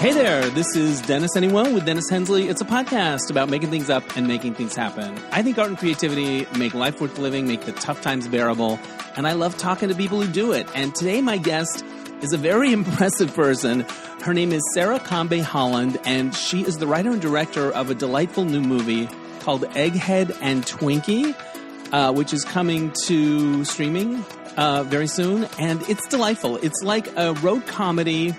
Hey there, this is Dennis Anyone with Dennis Hensley. It's a podcast about making things up and making things happen. I think art and creativity make life worth living, make the tough times bearable, and I love talking to people who do it. And today my guest is a very impressive person. Her name is Sarah Kambe Holland, and she is the writer and director of a delightful new movie called Egghead and Twinkie, which is coming to streaming very soon. And it's delightful. It's like a road comedy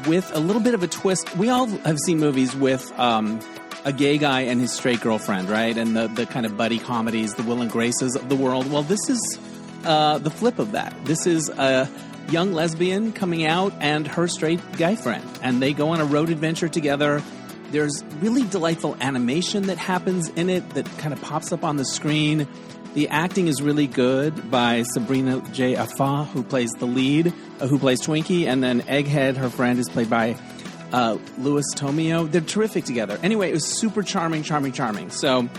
with a little bit of a twist. We all have seen movies with a gay guy and his straight girlfriend, right? And the kind of buddy comedies, the Will and Graces of the world. Well, this is the flip of that. This is a young lesbian coming out and her straight guy friend. And they go on a road adventure together. There's really delightful animation that happens in it that kind of pops up on the screen. The acting is really good by Sabrina J. Afah, who plays the lead, who plays Twinkie, and then Egghead, her friend, is played by Louis Tomeo. They're terrific together. Anyway, it was super charming. So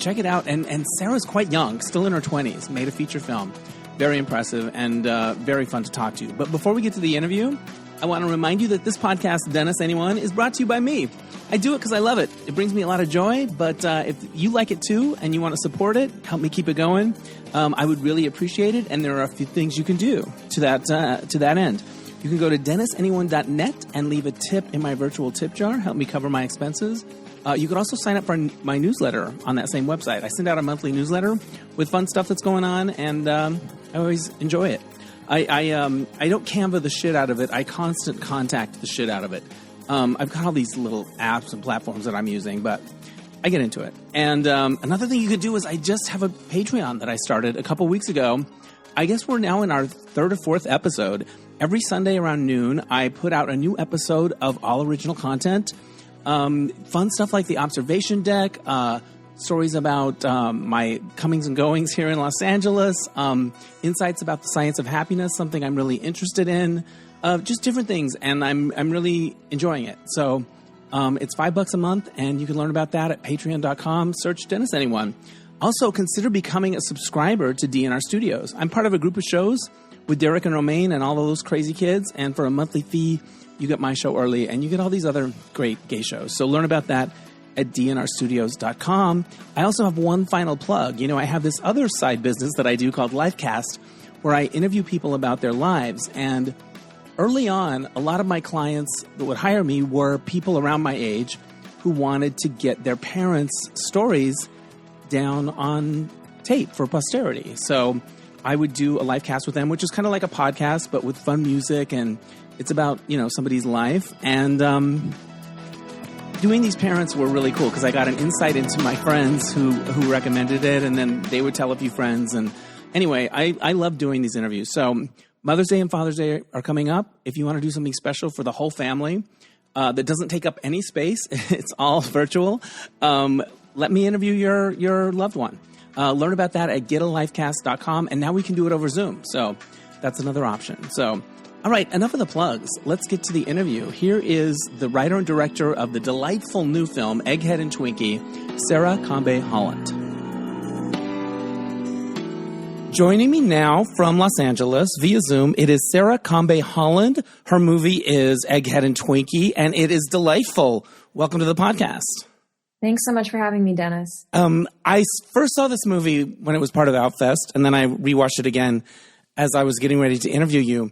check it out. And Sarah's quite young, still in her 20s, made a feature film. Very impressive and very fun to talk to. But before we get to the interview, I want to remind you that this podcast, Dennis Anyone, is brought to you by me. I do it because I love it. It brings me a lot of joy, but if you like it too and you want to support it, help me keep it going, I would really appreciate it. And there are a few things you can do to that end. You can go to DennisAnyone.net and leave a tip in my virtual tip jar, help me cover my expenses. You could also sign up for my newsletter on that same website. I send out a monthly newsletter with fun stuff that's going on, and I always enjoy it. I don't Canva the shit out of it. I constant contact the shit out of it. I've got all these little apps and platforms that I'm using, but I get into it. And another thing you could do is I just have a Patreon that I started a couple weeks ago. I guess we're now in our third or fourth episode. Every Sunday around noon, I put out a new episode of all original content. Fun stuff like the observation deck, stories about my comings and goings here in Los Angeles, insights about the science of happiness, something I'm really interested in, just different things, and I'm really enjoying it. So it's $5 a month, and you can learn about that at patreon.com. Search Dennis Anyone. Also, consider becoming a subscriber to DNR Studios. I'm part of a group of shows with Derek and Romaine and all of those crazy kids, and for a monthly fee, you get my show early, and you get all these other great gay shows. So learn about that at dnrstudios.com. I also have one final plug. You know, I have this other side business that I do called Lifecast, where I interview people about their lives. And early on, a lot of my clients that would hire me were people around my age who wanted to get their parents' stories down on tape for posterity. So I would do a Lifecast with them, which is kind of like a podcast, but with fun music, and it's about, you know, somebody's life. And doing these parents were really cool because I got an insight into my friends who recommended it, and then they would tell a few friends. And anyway, I love doing these interviews. So Mother's Day and Father's Day are coming up. If you want to do something special for the whole family that doesn't take up any space, it's all virtual, let me interview your loved one. Learn about that at getalifecast.com, and now we can do it over Zoom. So that's another option. So, all right, enough of the plugs. Let's get to the interview. Here is the writer and director of the delightful new film, Egghead and Twinkie, Sarah Kambe Holland. Joining me now from Los Angeles via Zoom, it is Sarah Kambe Holland. Her movie is Egghead and Twinkie, and it is delightful. Welcome to the podcast. Thanks so much for having me, Dennis. I first saw this movie when it was part of Outfest, and then I rewatched it again as I was getting ready to interview you.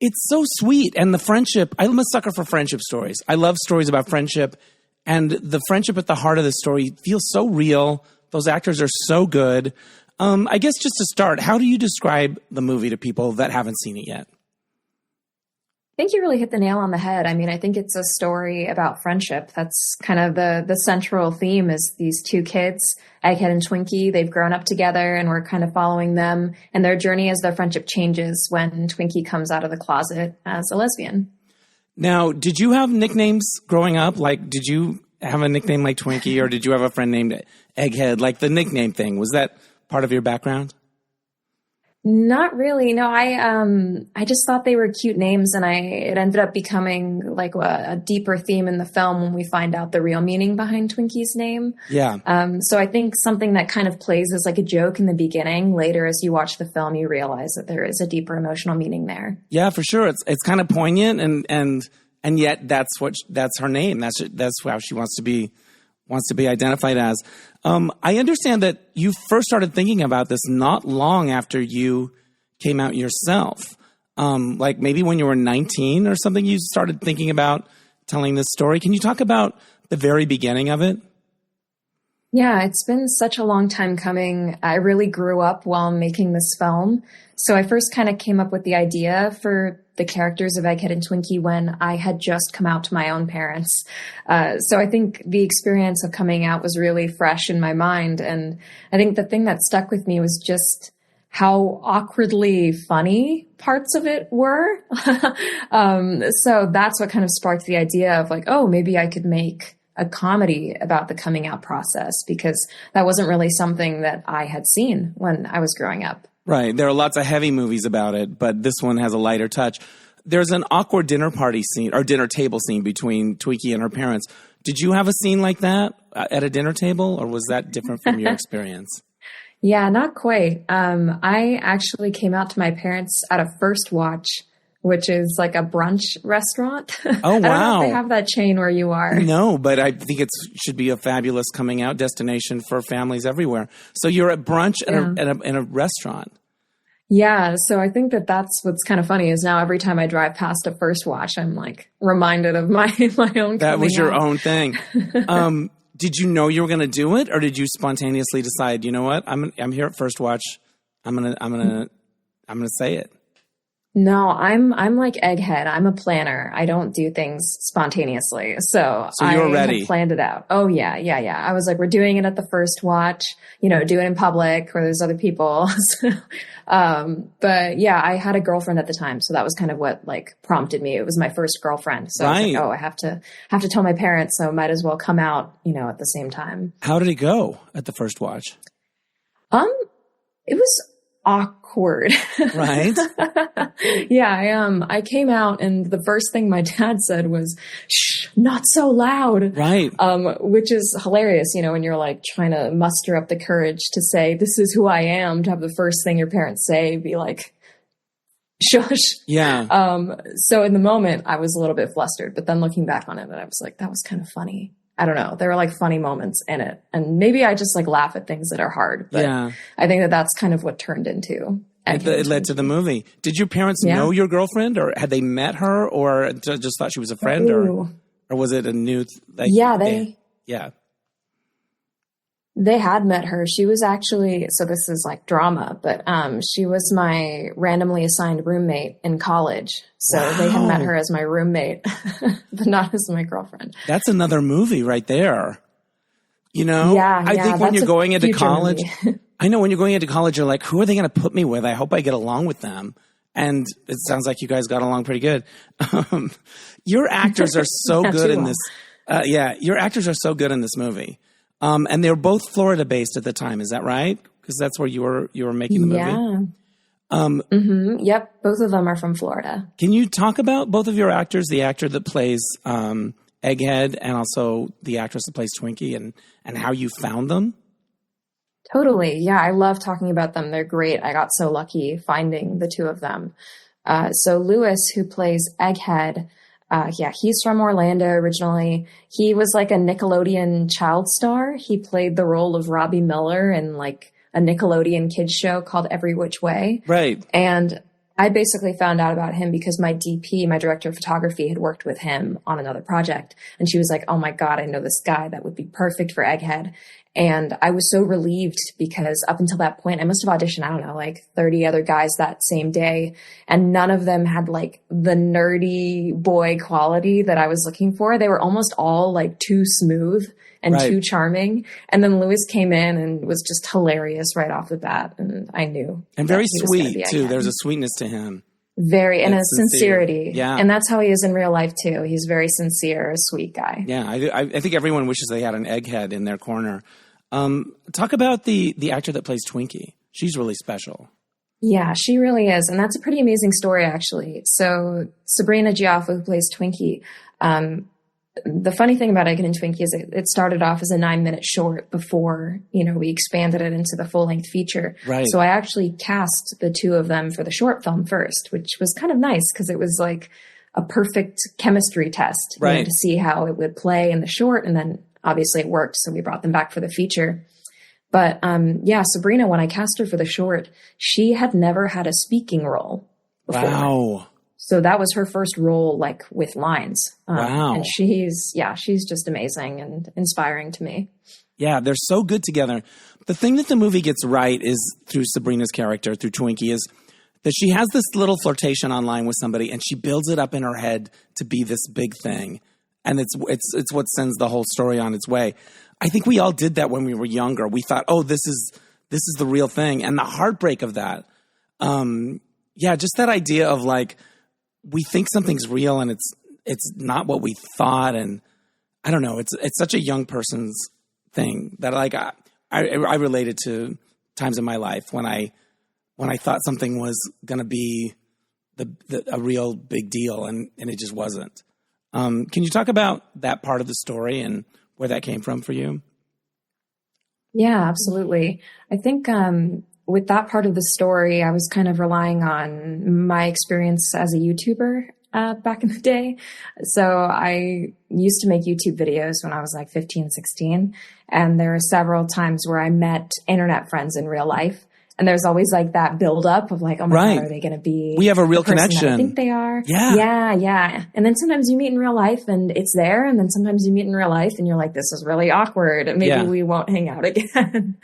It's so sweet, and the friendship, I'm a sucker for friendship stories. I love stories about friendship, and the friendship at the heart of the story feels so real. Those actors are so good. I guess just to start, how do you describe the movie to people that haven't seen it yet? I think you really hit the nail on the head. I mean, I think it's a story about friendship. That's kind of the central theme is these two kids, Egghead and Twinkie. They've grown up together, and we're kind of following them and their journey as their friendship changes when Twinkie comes out of the closet as a lesbian. Now, did you have nicknames growing up? Like, did you have a nickname like Twinkie, or did you have a friend named Egghead? Like the nickname thing, was that part of your background? Not really. No, I just thought they were cute names, and it ended up becoming like a deeper theme in the film when we find out the real meaning behind Twinkie's name. Yeah. So I think something that kind of plays as like a joke in the beginning, later as you watch the film, you realize that there is a deeper emotional meaning there. Yeah, for sure. It's kind of poignant, and And yet that's her name. That's how she wants to be identified as. I understand that you first started thinking about this not long after you came out yourself. Like maybe when you were 19 or something, you started thinking about telling this story. Can you talk about the very beginning of it? Yeah, it's been such a long time coming. I really grew up while making this film. So I first kind of came up with the idea for the characters of Egghead and Twinkie when I had just come out to my own parents. So I think the experience of coming out was really fresh in my mind. And I think the thing that stuck with me was just how awkwardly funny parts of it were. So that's what kind of sparked the idea of like, oh, maybe I could make a comedy about the coming out process, because that wasn't really something that I had seen when I was growing up. Right. There are lots of heavy movies about it, but this one has a lighter touch. There's an awkward dinner party scene or dinner table scene between Twinkie and her parents. Did you have a scene like that at a dinner table, or was that different from your experience? Yeah, not quite. I actually came out to my parents at a First Watch, which is like a brunch restaurant. Oh, wow. I don't know if they have that chain where you are. No, but I think it should be a fabulous coming out destination for families everywhere. So you're at brunch in a restaurant. Yeah, so I think that's what's kind of funny is now every time I drive past a First Watch, I'm like reminded of my own. That was your out. own thing. Did you know you were going to do it, or did you spontaneously decide, you know what, I'm here at First Watch, I'm gonna say it? No, I'm like Egghead. I'm a planner. I don't do things spontaneously. So you were ready. I planned it out. Oh yeah. I was like, we're doing it at the First Watch, do it in public where there's other people. But yeah, I had a girlfriend at the time. So that was kind of what like prompted me. It was my first girlfriend. So I was like, oh, I have to tell my parents. So might as well come out, at the same time. How did it go at the First Watch? It was awkward. Right. Yeah. I came out and the first thing my dad said was, shh, not so loud. Right. Which is hilarious, when you're like trying to muster up the courage to say, this is who I am, to have the first thing your parents say be like, shush. Yeah. So in the moment I was a little bit flustered, but then looking back on it, I was like, that was kind of funny. I don't know. There were like funny moments in it. And maybe I just like laugh at things that are hard. But yeah. I think that's kind of what turned into. It led to the movie. Did your parents know your girlfriend, or had they met her, or just thought she was a friend, or was it a new? They had met her. She was actually, so this is like drama, but she was my randomly assigned roommate in college. So They had met her as my roommate, but not as my girlfriend. That's another movie right there. Yeah, I think when you're going into college, I know when you're going into college, you're like, who are they going to put me with? I hope I get along with them. And it sounds like you guys got along pretty good. Your actors are so good in this. Your actors are so good in this movie. And they were both Florida based at the time. Is that right? Because that's where you were making the movie. Yeah. Yep. Both of them are from Florida. Can you talk about both of your actors, the actor that plays Egghead and also the actress that plays Twinkie, and how you found them? Totally. Yeah. I love talking about them. They're great. I got so lucky finding the two of them. So Lewis, who plays Egghead, he's from Orlando originally. He was like a Nickelodeon child star. He played the role of Robbie Miller in like a Nickelodeon kids show called Every Which Way. Right. And I basically found out about him because my DP, my director of photography, had worked with him on another project. And she was like, oh my God, I know this guy that would be perfect for Egghead. And I was so relieved because up until that point, I must have auditioned, I don't know, like 30 other guys that same day. And none of them had like the nerdy boy quality that I was looking for. They were almost all like too smooth and too charming. And then Lewis came in and was just hilarious right off the bat. And I knew. And very sweet too. There's a sweetness to him. And a sincerity. Yeah. And that's how he is in real life too. He's very sincere, a sweet guy. Yeah. I think everyone wishes they had an Egghead in their corner. Talk about the actor that plays Twinkie. She's really special. Yeah, she really is. And that's a pretty amazing story, actually. So Sabrina Giaffa, who plays Twinkie, the funny thing about Egghead and Twinkie is it started off as a 9-minute short before, we expanded it into the full-length feature. Right. So I actually cast the two of them for the short film first, which was kind of nice because it was like a perfect chemistry test, right, to see how it would play in the short. And then obviously it worked. So we brought them back for the feature. But Sabrina, when I cast her for the short, she had never had a speaking role before. Wow. So that was her first role, like with lines. Wow. And she's just amazing and inspiring to me. Yeah, they're so good together. The thing that the movie gets right is through Sabrina's character, through Twinkie, is that she has this little flirtation online with somebody and she builds it up in her head to be this big thing. And it's what sends the whole story on its way. I think we all did that when we were younger. We thought, oh, this is the real thing. And the heartbreak of that. Just that idea of like, we think something's real and it's not what we thought. And I don't know, it's such a young person's thing that like, I related to times in my life when I thought something was going to be a real big deal and it just wasn't. Can you talk about that part of the story and where that came from for you? Yeah, absolutely. I think with that part of the story, I was kind of relying on my experience as a YouTuber back in the day. So I used to make YouTube videos when I was like 15, 16. And there were several times where I met internet friends in real life. And there's always like that build up of like, oh my God, are they going to be? We have a real connection. I think they are. Yeah. Yeah. And then sometimes you meet in real life and it's there. And then sometimes you meet in real life and you're like, this is really awkward. Maybe we won't hang out again.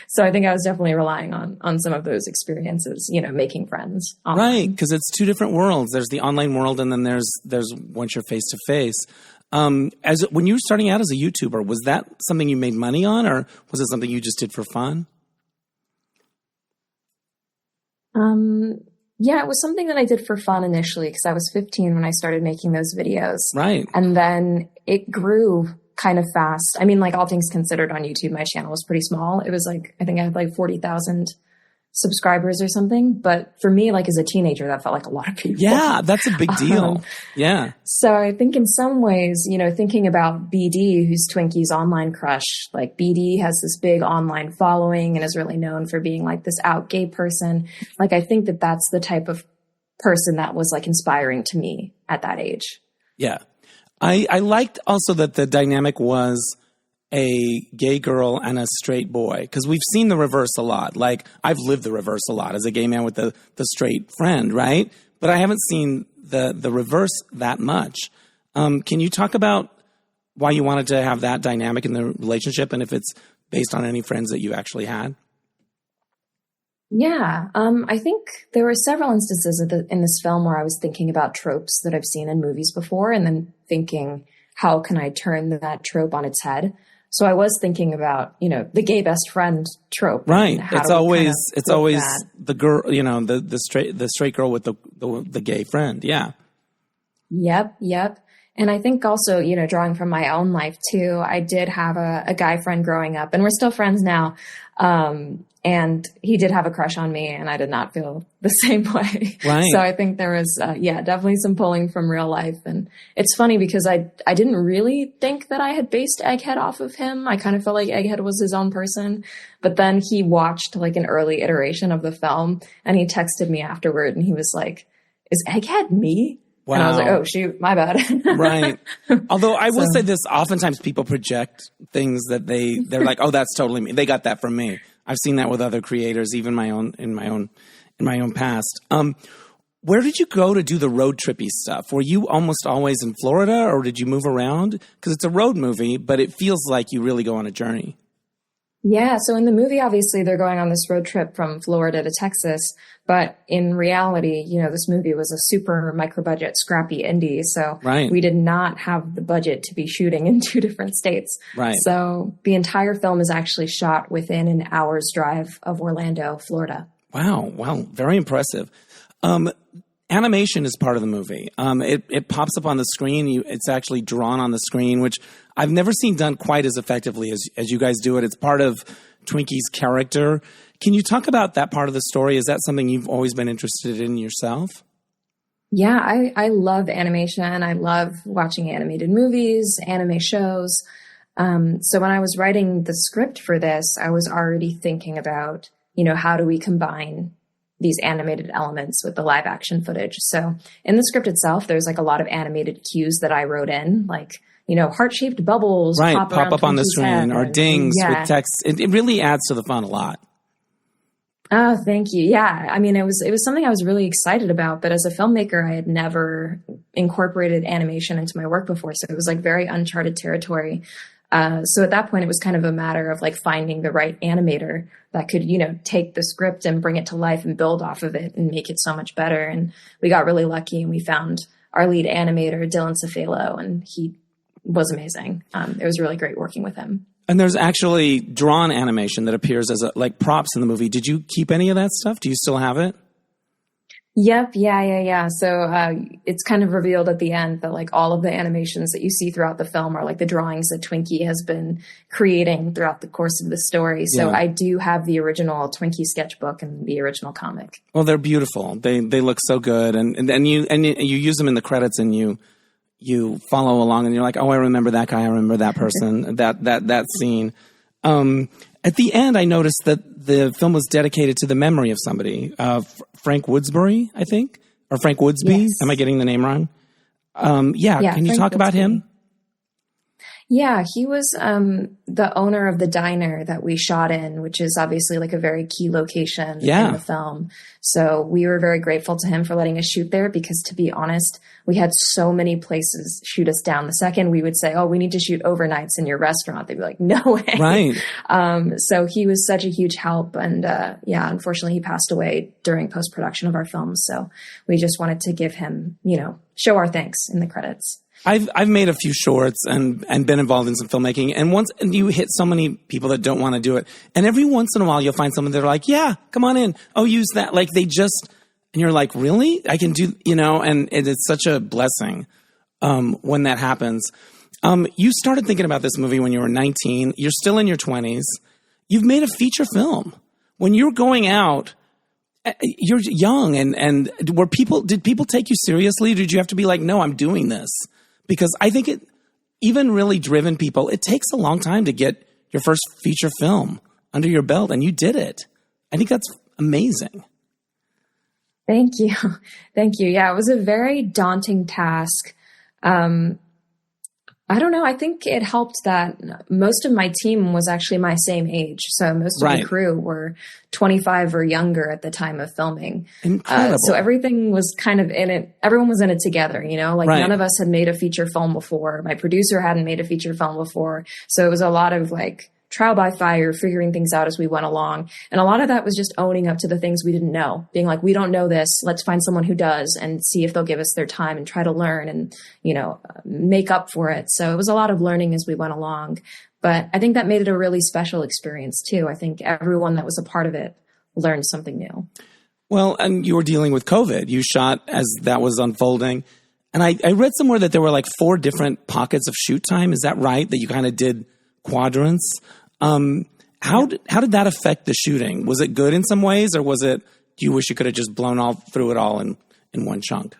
So I think I was definitely relying on some of those experiences, making friends. Online. Right. Because it's two different worlds. There's the online world and then there's once you're face to face. When you were starting out as a YouTuber, was that something you made money on or was it something you just did for fun? It was something that I did for fun initially because I was 15 when I started making those videos. Right. And then it grew kind of fast. I mean, like all things considered on YouTube, my channel was pretty small. It was like, I think I had like 40,000 subscribers or something. But for me, like as a teenager, that felt like a lot of people. Yeah, that's a big deal. Yeah. So I think in some ways, thinking about BD, who's Twinkie's online crush, like BD has this big online following and is really known for being like this out gay person. Like, I think that that's the type of person that was like inspiring to me at that age. Yeah. I liked also that the dynamic was a gay girl and a straight boy, because we've seen the reverse a lot. Like I've lived the reverse a lot as a gay man with the straight friend, right? But I haven't seen the reverse that much. Can you talk about why you wanted to have that dynamic in the relationship and if it's based on any friends that you actually had? Yeah, I think there were several instances in this film where I was thinking about tropes that I've seen in movies before and then thinking, how can I turn that trope on its head? So I was thinking about, the gay best friend trope. Right. It's always the girl, the straight girl with the gay friend. Yeah. Yep. And I think also, drawing from my own life too, I did have a guy friend growing up and we're still friends now. And he did have a crush on me and I did not feel the same way. Right. So I think there was, definitely some pulling from real life. And it's funny because I didn't really think that I had based Egghead off of him. I kind of felt like Egghead was his own person. But then he watched like an early iteration of the film and he texted me afterward and he was like, is Egghead me? Wow. And I was like, oh, shoot, my bad. Right. Although I will say this, oftentimes people project things that they're like, oh, that's totally me. They got that from me. I've seen that with other creators, even in my own past. Where did you go to do the road trippy stuff? Were you almost always in Florida or did you move around? Because it's a road movie, but it feels like you really go on a journey. Yeah. So in the movie, obviously they're going on this road trip from Florida to Texas, but in reality, this movie was a super micro budget, scrappy indie. So we did not have the budget to be shooting in 2 different states. Right. So the entire film is actually shot within an hour's drive of Orlando, Florida. Wow. Very impressive. Animation is part of the movie. It pops up on the screen. It's actually drawn on the screen, which I've never seen done quite as effectively as you guys do it. It's part of Twinkie's character. Can you talk about that part of the story? Is that something you've always been interested in yourself? Yeah, I love animation. I love watching animated movies, anime shows. So when I was writing the script for this, I was already thinking about, how do we combine these animated elements with the live action footage. So in the script itself, there's like a lot of animated cues that I wrote in, like, heart-shaped bubbles pop up on the screen, or dings with text. It really adds to the fun a lot. Oh, thank you. Yeah. I mean, it was something I was really excited about, but as a filmmaker, I had never incorporated animation into my work before. So it was like very uncharted territory. So at that point, it was kind of a matter of like finding the right animator that could, take the script and bring it to life and build off of it and make it so much better. And we got really lucky and we found our lead animator, Dylan Cefalo, and he was amazing. It was really great working with him. And there's actually drawn animation that appears as like props in the movie. Did you keep any of that stuff? Do you still have it? Yep. Yeah. So it's kind of revealed at the end that like all of the animations that you see throughout the film are like the drawings that Twinkie has been creating throughout the course of the story. So I do have the original Twinkie sketchbook and the original comic. Well, they're beautiful. They look so good, and you use them in the credits, and you follow along, and you're like, oh, I remember that guy. I remember that person, that scene. At the end, I noticed that the film was dedicated to the memory of somebody, Frank Woodsbury, I think, or Frank Woodsby. Yes. Am I getting the name wrong? Can you Frank talk about him? Yeah, he was the owner of the diner that we shot in, which is obviously like a very key location in the film. So we were very grateful to him for letting us shoot there because, to be honest, we had so many places shoot us down. The second we would say, oh, we need to shoot overnights in your restaurant, they'd be like, no way. Right. So he was such a huge help. And unfortunately, he passed away during post-production of our film. So we just wanted to give him, show our thanks in the credits. I've made a few shorts and been involved in some filmmaking, and you hit so many people that don't want to do it. And every once in a while you'll find someone that are like, yeah, come on in. Oh, use that. Like and you're like, really? I can do, and it's such a blessing, when that happens. You started thinking about this movie when you were 19. You're still in your 20s. You've made a feature film. When you're going out, you're young, and did people take you seriously? Did you have to be like, no, I'm doing this? Because I think even really driven people, it takes a long time to get your first feature film under your belt, and you did it. I think that's amazing. Thank you. Thank you. Yeah, it was a very daunting task. I don't know. I think it helped that most of my team was actually my same age. So most of the crew were 25 or younger at the time of filming. Incredible. So everything was kind of in it. Everyone was in it together, none of us had made a feature film before. My producer hadn't made a feature film before. So it was a lot of like trial by fire, figuring things out as we went along. And a lot of that was just owning up to the things we didn't know, being like, we don't know this. Let's find someone who does and see if they'll give us their time and try to learn and, make up for it. So it was a lot of learning as we went along. But I think that made it a really special experience too. I think everyone that was a part of it learned something new. Well, and you were dealing with COVID. You shot as that was unfolding. And I read somewhere that there were like 4 different pockets of shoot time. Is that right? That you kind of did quadrants? How did that affect the shooting? Was it good in some ways, or do you wish you could have just blown through it all in one chunk?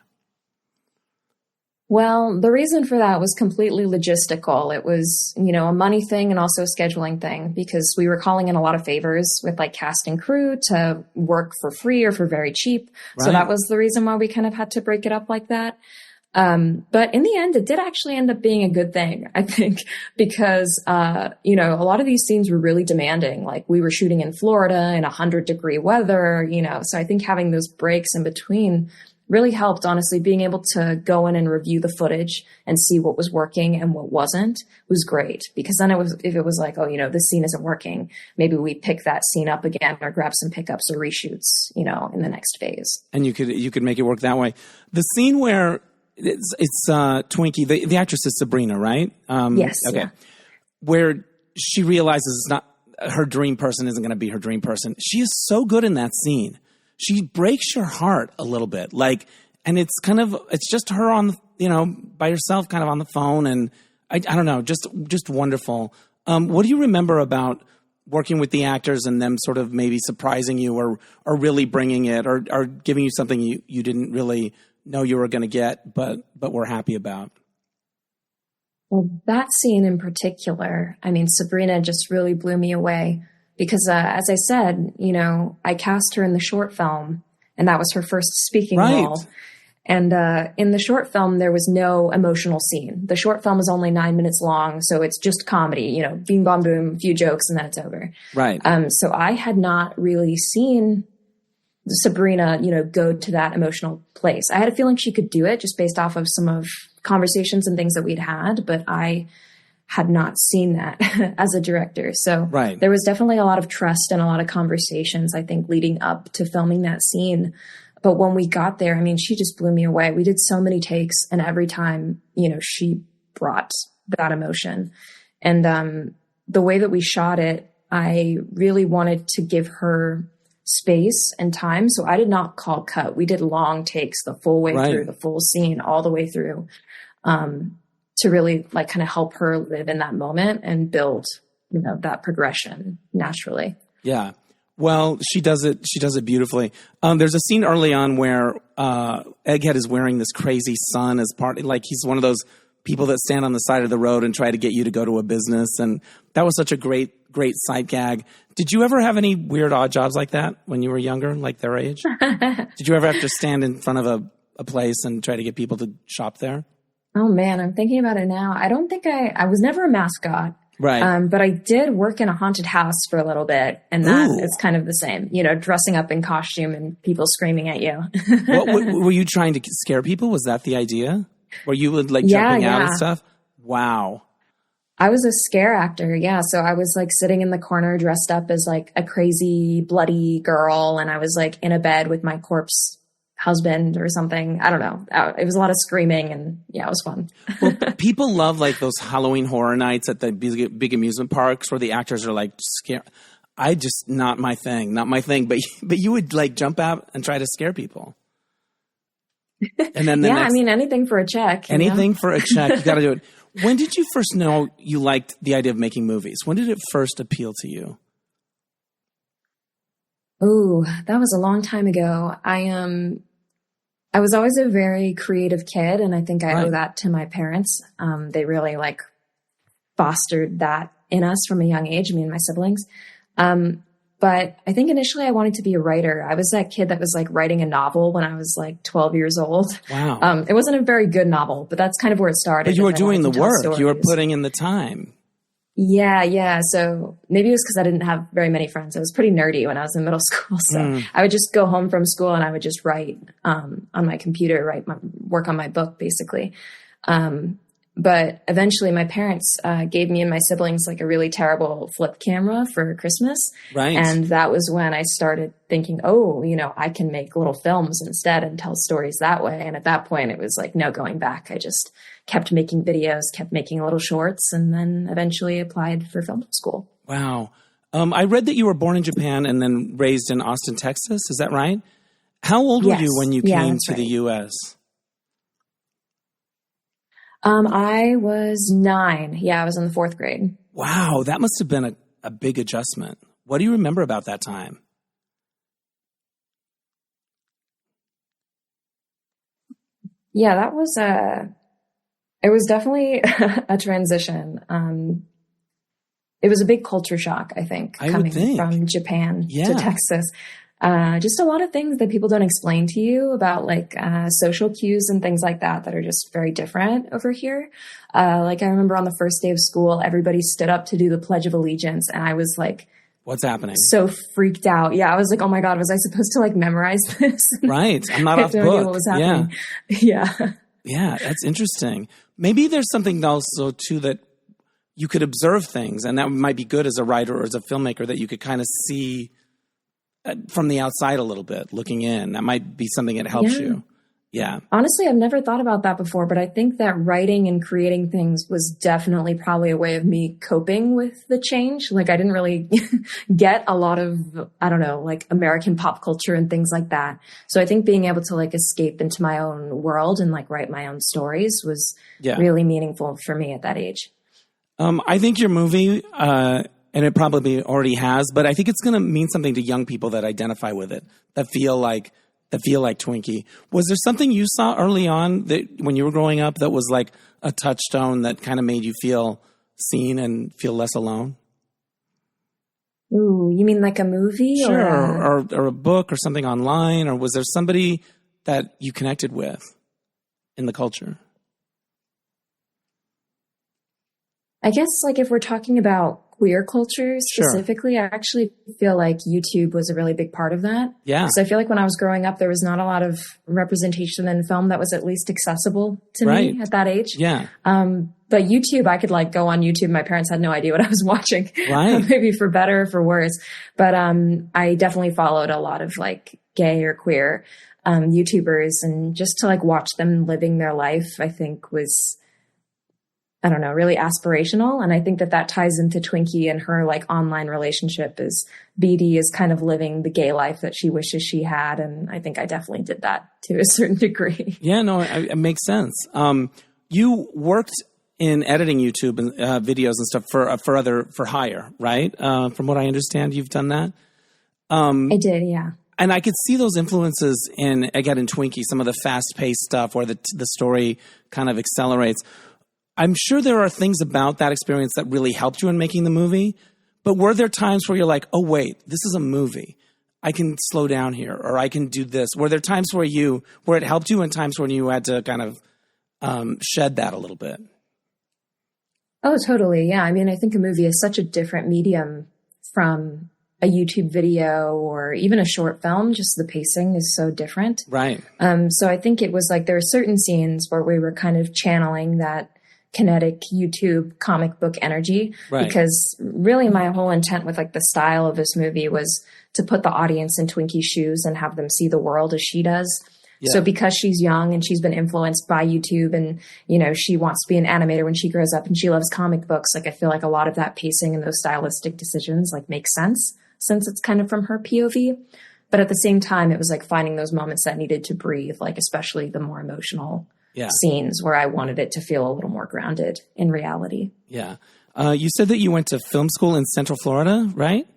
Well, the reason for that was completely logistical. It was, a money thing and also a scheduling thing, because we were calling in a lot of favors with like cast and crew to work for free or for very cheap. Right. So that was the reason why we kind of had to break it up like that. But in the end, it did actually end up being a good thing, I think, because, a lot of these scenes were really demanding. Like we were shooting in Florida in 100-degree weather, so I think having those breaks in between really helped, honestly. Being able to go in and review the footage and see what was working and what wasn't was great, because then if it was like, oh, this scene isn't working, maybe we pick that scene up again or grab some pickups or reshoots, in the next phase. And you could make it work that way. The scene where it's Twinkie, the actress is Sabrina, right? Yes. Okay. Yeah. Where she realizes it's not her dream person isn't going to be her dream person. She is so good in that scene. She breaks your heart a little bit, and it's just her on, by herself, kind of on the phone, and I don't know, just wonderful. What do you remember about working with the actors and them sort of maybe surprising you or really bringing it or giving you something you didn't really know you were going to get, but were happy about? Well, that scene in particular, Sabrina just really blew me away because, as I said, I cast her in the short film and that was her first speaking Right. role. And in the short film, there was no emotional scene. The short film is only 9 minutes long, so it's just comedy, you know, bing, bong, boom, a few jokes, and then it's over. Right. So I had not really seen Sabrina, you know, go to that emotional place. I had a feeling she could do it just based off of some of conversations and things that we'd had, but I had not seen that as a director. So Right. there was definitely a lot of trust and a lot of conversations, I think, leading up to filming that scene. But when we got there, I mean, she just blew me away. We did so many takes, and every time, you know, she brought that emotion. And the way that we shot it, I really wanted to give her space and time. So I did not call cut. We did long takes the full way Right. through, the full scene all the way through, to really like kind of help her live in that moment and build, you know, that progression naturally. Yeah. Well, she does it beautifully. There's a scene early on where Egghead is wearing this crazy sun as part, like he's one of those people that stand on the side of the road and try to get you to go to a business. And that was such a great sight gag. Did you ever have any weird odd jobs like that when you were younger, like their age? Did you ever have to stand in front of a place and try to get people to shop there? Oh man, I'm thinking about it now. I don't think I was never a mascot. Right. But I did work in a haunted house for a little bit, and that Ooh. is kind of the same, you know, dressing up in costume and people screaming at you. Were you trying to scare people? Was that the idea? Were you like Yeah, jumping out and yeah. stuff? Wow. I was a scare actor. Yeah. So I was like sitting in the corner dressed up as like a crazy bloody girl. And I was like in a bed with my corpse husband or something. I don't know. It was a lot of screaming, and yeah, it was fun. Well, people love like those Halloween horror nights at the big amusement parks where the actors are like scare. I just, not my thing. But you would like jump out and try to scare people. And then Yeah. I mean, anything for a check. you know? anything for a check, you got to do it. When did you first know you liked the idea of making movies? When did it first appeal to you? Ooh, that was a long time ago. I was always a very creative kid, and I think I Right. owe that to my parents. They really like fostered that in us from a young age, me and my siblings. But I think initially I wanted to be a writer. I was that kid that was like writing a novel when I was like 12 years old. Wow. It wasn't a very good novel, but that's kind of where it started. But you were is I wanted doing the to tell work. You were stories. putting in the time. Yeah. So maybe it was because I didn't have very many friends. I was pretty nerdy when I was in middle school. So I would just go home from school and I would just write on my computer, work on my book, basically. But eventually my parents gave me and my siblings like a really terrible flip camera for Christmas. Right. And that was when I started thinking, oh, you know, I can make little films instead and tell stories that way. And at that point it was like, no going back. I just kept making videos, kept making little shorts, and then eventually applied for film school. Wow. I read that you were born in Japan and then raised in Austin, Texas. Is that right? How old were Yes. you when you Yeah, came that's to the right. U.S.? I was 9. Yeah, I was in the 4th grade. Wow, that must have been a big adjustment. What do you remember about that time? Yeah, that was it was definitely a transition. It was a big culture shock, I think, I would coming think. from Japan Yeah. to Texas. Just a lot of things that people don't explain to you about like social cues and things like that are just very different over here. Like I remember on the first day of school, everybody stood up to do the Pledge of Allegiance, and I was like What's happening? so freaked out. Yeah, I was like, oh my God, was I supposed to like memorize this? Right. I'm not I off had no idea book. what was Yeah. happening. Yeah. Yeah, that's interesting. Maybe there's something also too that you could observe things, and that might be good as a writer or as a filmmaker, that you could kind of see from the outside a little bit, looking in. That might be something that helps Yeah. you. Yeah. Honestly, I've never thought about that before, but I think that writing and creating things was definitely probably a way of me coping with the change. Like I didn't really get a lot of, I don't know, like American pop culture and things like that. So I think being able to like escape into my own world and like write my own stories was Yeah. really meaningful for me at that age. I think your movie, and it probably already has, but I think it's going to mean something to young people that identify with it, that feel like Twinkie. Was there something you saw early on that when you were growing up that was like a touchstone that kind of made you feel seen and feel less alone? Ooh, you mean like a movie? Sure, or a book or something online, or was there somebody that you connected with in the culture? I guess like if we're talking about queer culture specifically, I actually feel like YouTube was a really big part of that. Yeah. So I feel like when I was growing up, there was not a lot of representation in film that was at least accessible to me at that age. Yeah. But YouTube, I could like go on YouTube. My parents had no idea what I was watching, maybe for better or for worse. But I definitely followed a lot of like gay or queer YouTubers, and just to like watch them living their life, I think was, I don't know, really aspirational. And I think that ties into Twinkie and her like online relationship, is BD is kind of living the gay life that she wishes she had. And I think I definitely did that to a certain degree. Yeah, no, it makes sense. You worked in editing YouTube and videos and stuff for hire, right? From what I understand, you've done that. I did, yeah. And I could see those influences in Egghead and Twinkie, some of the fast-paced stuff where the story kind of accelerates. I'm sure there are things about that experience that really helped you in making the movie, but were there times where you're like, oh, wait, this is a movie. I can slow down here, or I can do this. Were there times where it helped you and times when you had to kind of shed that a little bit? Oh, totally. Yeah. I mean, I think a movie is such a different medium from a YouTube video or even a short film. Just the pacing is so different. Right. So I think it was like there were certain scenes where we were kind of channeling that kinetic YouTube comic book energy, because really my whole intent with like the style of this movie was to put the audience in Twinkie's shoes and have them see the world as she does. Yeah. So because she's young and she's been influenced by YouTube, and, you know, she wants to be an animator when she grows up and she loves comic books, like I feel like a lot of that pacing and those stylistic decisions like make sense since it's kind of from her POV. But at the same time, it was like finding those moments that needed to breathe, like especially the more emotional scenes where I wanted it to feel a little more grounded in reality. Yeah. You said that you went to film school in Central Florida, right?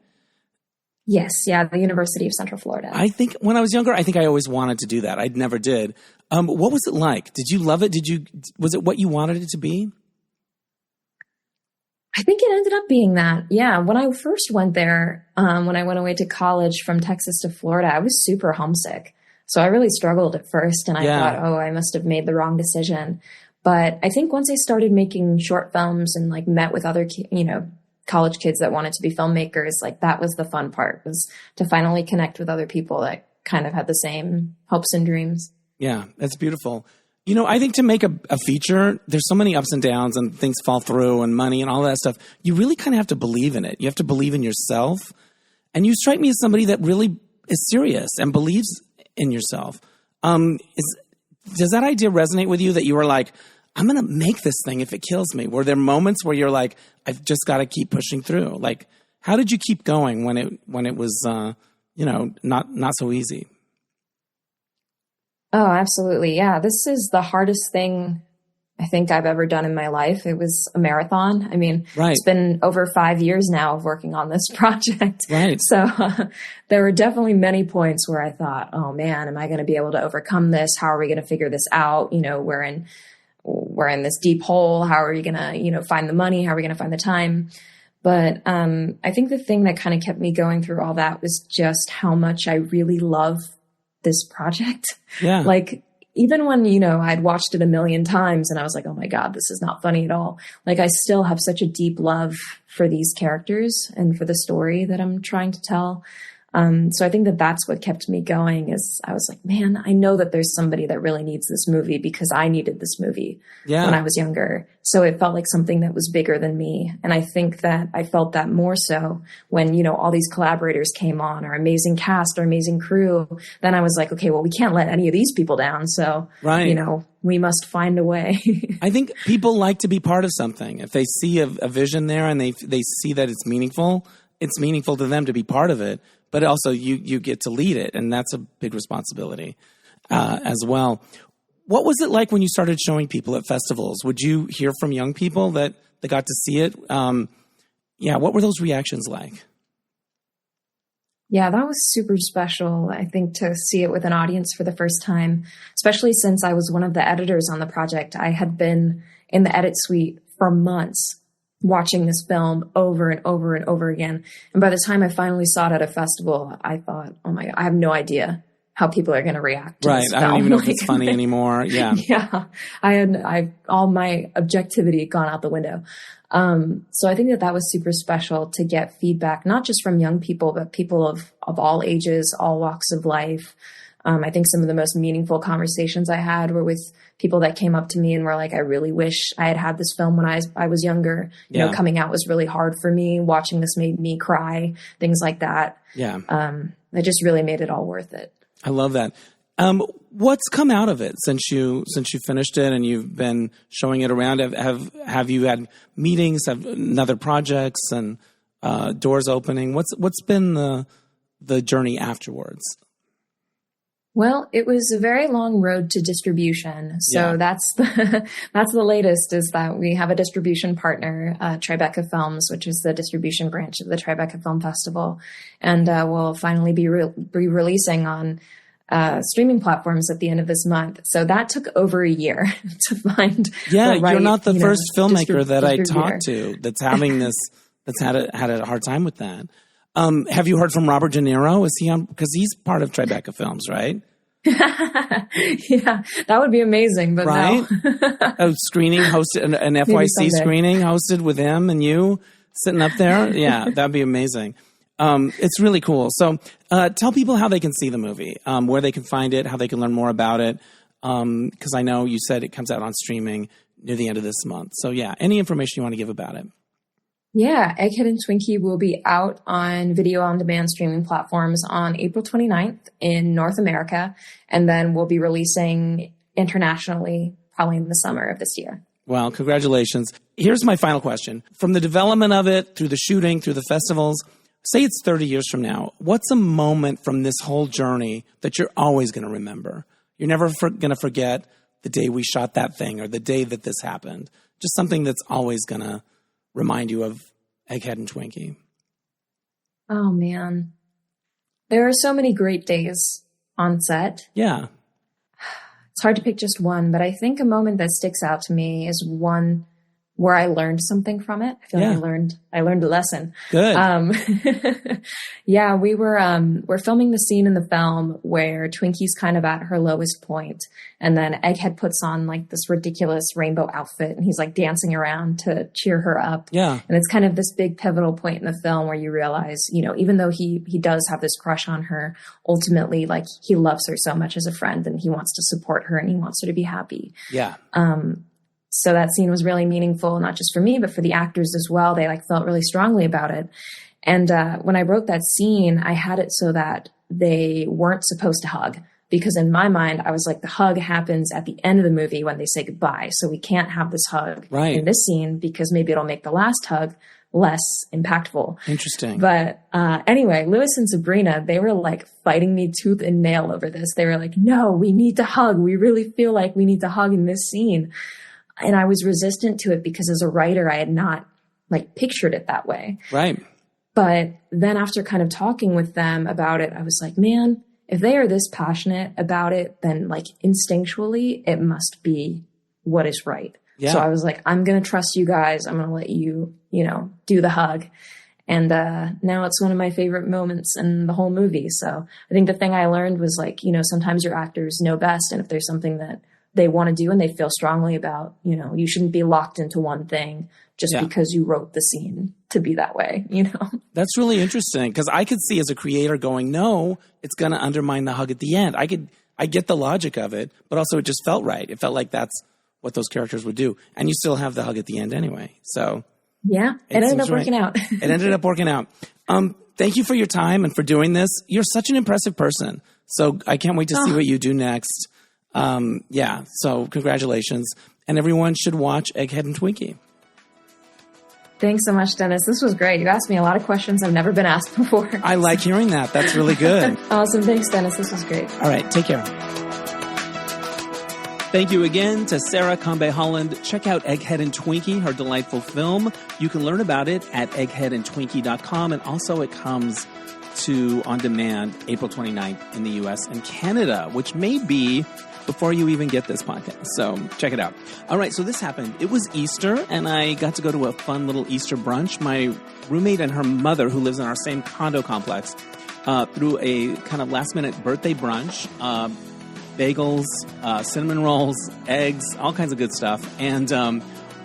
Yes. Yeah. The University of Central Florida. I think when I was younger, I think I always wanted to do that. I never did. What was it like? Did you love it? Was it what you wanted it to be? I think it ended up being that. Yeah. When I first went there, when I went away to college from Texas to Florida, I was super homesick. So I really struggled at first, and I thought, oh, I must have made the wrong decision. But I think once I started making short films and like met with other, college kids that wanted to be filmmakers, like that was the fun part, was to finally connect with other people that kind of had the same hopes and dreams. Yeah, that's beautiful. You know, I think to make a feature, there's so many ups and downs and things fall through and money and all that stuff. You really kind of have to believe in it. You have to believe in yourself. And you strike me as somebody that really is serious and believes in yourself. Does that idea resonate with you, that you were like, I'm going to make this thing if it kills me? Were there moments where you're like, I've just got to keep pushing through? Like, how did you keep going when it was, not so easy? Oh, absolutely. Yeah. This is the hardest thing I think I've ever done in my life. It was a marathon. I mean, It's been over 5 years now of working on this project. Right. So there were definitely many points where I thought, oh man, am I going to be able to overcome this? How are we going to figure this out? You know, we're in this deep hole. How are you going to, find the money? How are we going to find the time? But I think the thing that kind of kept me going through all that was just how much I really love this project. Yeah. Like, even when, I'd watched it a million times and I was like, oh my God, this is not funny at all. Like, I still have such a deep love for these characters and for the story that I'm trying to tell. So I think that that's what kept me going, is I was like, man, I know that there's somebody that really needs this movie, because I needed this movie when I was younger. So it felt like something that was bigger than me. And I think that I felt that more so when, all these collaborators came on, our amazing cast, our amazing crew. Then I was like, okay, well, we can't let any of these people down. So, we must find a way. I think people like to be part of something. If they see a vision there and they see that it's meaningful to them to be part of it. But also you get to lead it, and that's a big responsibility as well. What was it like when you started showing people at festivals? Would you hear from young people that got to see it? What were those reactions like? Yeah, that was super special, I think, to see it with an audience for the first time, especially since I was one of the editors on the project. I had been in the edit suite for months, watching this film over and over and over again. And by the time I finally saw it at a festival, I thought, oh my God, I have no idea how people are going to react to this film. I don't even know if it's funny anymore. Yeah. Yeah. All my objectivity had gone out the window. So I think that was super special to get feedback, not just from young people, but people of all ages, all walks of life. I think some of the most meaningful conversations I had were with people that came up to me and were like, I really wish I had this film when I was younger. You know, coming out was really hard for me. Watching this made me cry, things like that. Yeah. It just really made it all worth it. I love that. What's come out of it since you finished it and you've been showing it around? Have you had meetings, have other projects, and doors opening? What's been the journey afterwards? Well, it was a very long road to distribution. So that's the latest, is that we have a distribution partner, Tribeca Films, which is the distribution branch of the Tribeca Film Festival. And we'll finally be releasing on streaming platforms at the end of this month. So that took over a year to find. Yeah, you're not the first filmmaker that I talked to that's having this, that's had a hard time with that. Have you heard from Robert De Niro? Is he on? Because he's part of Tribeca Films, right? Yeah, that would be amazing. But right? No. A screening hosted, an FYC screening hosted with him and you sitting up there. Yeah, that'd be amazing. It's really cool. So tell people how they can see the movie, where they can find it, how they can learn more about it. Because I know you said it comes out on streaming near the end of this month. So yeah, any information you want to give about it. Yeah, Egghead and Twinkie will be out on video on demand streaming platforms on April 29th in North America. And then we'll be releasing internationally probably in the summer of this year. Well, congratulations. Here's my final question. From the development of it, through the shooting, through the festivals, say it's 30 years from now, what's a moment from this whole journey that you're always going to remember? You're never going to forget the day we shot that thing or the day that this happened. Just something that's always going to remind you of Egghead and Twinkie. Oh, man. There are so many great days on set. Yeah. It's hard to pick just one, but I think a moment that sticks out to me is one where I learned something from it. I feel like I learned a lesson. Good. Yeah, we're filming the scene in the film where Twinkie's kind of at her lowest point, and then Egghead puts on like this ridiculous rainbow outfit and he's like dancing around to cheer her up. Yeah. And it's kind of this big pivotal point in the film where you realize, you know, even though he does have this crush on her, ultimately like he loves her so much as a friend and he wants to support her and he wants her to be happy. Yeah. So that scene was really meaningful, not just for me, but for the actors as well. They like felt really strongly about it. And when I wrote that scene, I had it so that they weren't supposed to hug, because in my mind, I was like, the hug happens at the end of the movie when they say goodbye. So we can't have this hug in this scene because maybe it'll make the last hug less impactful. Interesting. But anyway, Lewis and Sabrina, they were like fighting me tooth and nail over this. They were like, no, we need to hug. We really feel like we need to hug in this scene. And I was resistant to it because as a writer, I had not like pictured it that way. Right. But then after kind of talking with them about it, I was like, man, if they are this passionate about it, then like instinctually, it must be what is right. Yeah. So I was like, I'm going to trust you guys. I'm going to let you, do the hug. And now it's one of my favorite moments in the whole movie. So I think the thing I learned was like, sometimes your actors know best. And if there's something that they want to do and they feel strongly about, you shouldn't be locked into one thing just because you wrote the scene to be that way, That's really interesting, because I could see as a creator going, no, it's going to undermine the hug at the end. I get the logic of it, but also it just felt right. It felt like that's what those characters would do. And you still have the hug at the end anyway. So yeah, it ended up working out. It ended up working out. Thank you for your time and for doing this. You're such an impressive person. So I can't wait to see what you do next. So congratulations. And everyone should watch Egghead and Twinkie. Thanks so much, Dennis. This was great. You asked me a lot of questions I've never been asked before. I like hearing that. That's really good. Awesome. Thanks, Dennis. This was great. All right. Take care. Thank you again to Sarah Kambe Holland. Check out Egghead and Twinkie, her delightful film. You can learn about it at eggheadandtwinkie.com. And also it comes to on demand April 29th in the US and Canada, which may be before you even get this podcast. So check it out. All right, so this happened. It was Easter, and I got to go to a fun little Easter brunch. My roommate and her mother, who lives in our same condo complex, threw a kind of last-minute birthday brunch, bagels, cinnamon rolls, eggs, all kinds of good stuff. And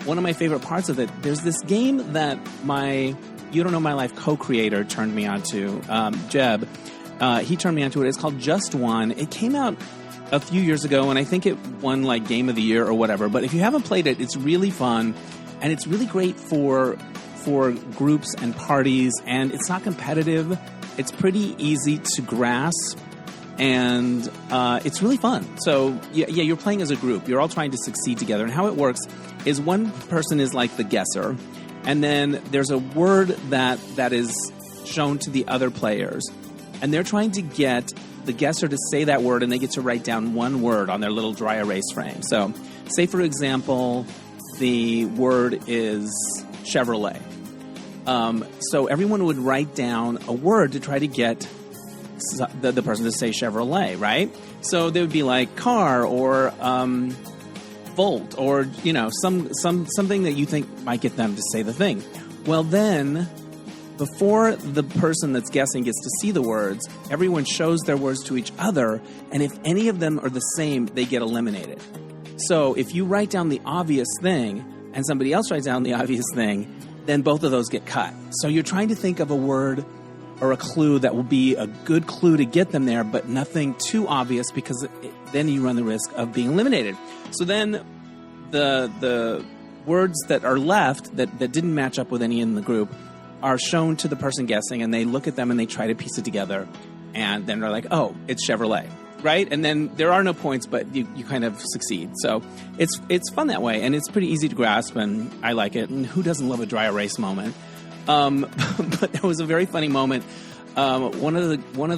one of my favorite parts of it, there's this game that my You Don't Know My Life co-creator turned me onto, Jeb. He turned me onto it. It's called Just One. It came out a few years ago, and I think it won like Game of the Year or whatever. But if you haven't played it, it's really fun, and it's really great for groups and parties, and it's not competitive. It's pretty easy to grasp, and it's really fun. So, yeah, you're playing as a group. You're all trying to succeed together, and how it works is one person is like the guesser, and then there's a word that is shown to the other players, and they're trying to get the guesser to say that word, and they get to write down one word on their little dry erase frame. So, say, for example, the word is Chevrolet. So everyone would write down a word to try to get the person to say Chevrolet, right? So they would be like car or volt or, you know, something that you think might get them to say the thing. Well, then, before the person that's guessing gets to see the words, everyone shows their words to each other, and if any of them are the same, they get eliminated. So if you write down the obvious thing and somebody else writes down the obvious thing, then both of those get cut. So you're trying to think of a word or a clue that will be a good clue to get them there, but nothing too obvious, because then you run the risk of being eliminated. So then the words that are left that didn't match up with any in the group are shown to the person guessing, and they look at them and they try to piece it together, and then they're like, oh, it's Chevrolet, right? And then there are no points, but you kind of succeed. So it's fun that way, and it's pretty easy to grasp, and I like it. And who doesn't love a dry erase moment? But there was a very funny moment. One of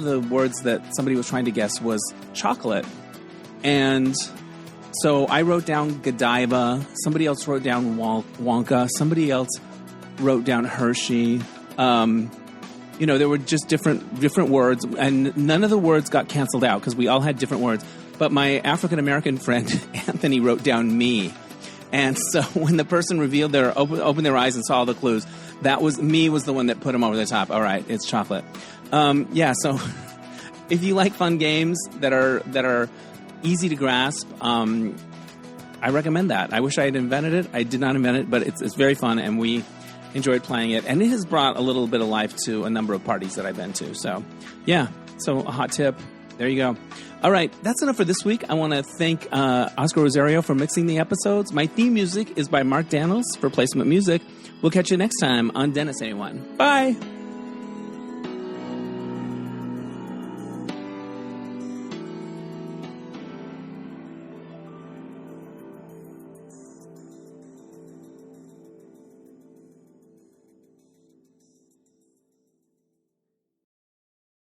the words that somebody was trying to guess was chocolate, and so I wrote down Godiva. Somebody else wrote down Wonka. Somebody else wrote down Hershey. You know, there were just different words, and none of the words got canceled out because we all had different words. But my African-American friend, Anthony, wrote down me. And so when the person revealed opened their eyes and saw all the clues, was the one that put them over the top. All right, it's chocolate. So if you like fun games that are easy to grasp, I recommend that. I wish I had invented it. I did not invent it, but it's very fun, and we enjoyed playing it, and it has brought a little bit of life to a number of parties that I've been to. So, yeah, so a hot tip. There you go. All right, that's enough for this week. I want to thank Oscar Rosario for mixing the episodes. My theme music is by Mark Daniels for Placement Music. We'll catch you next time on Dennis Anyone. Bye!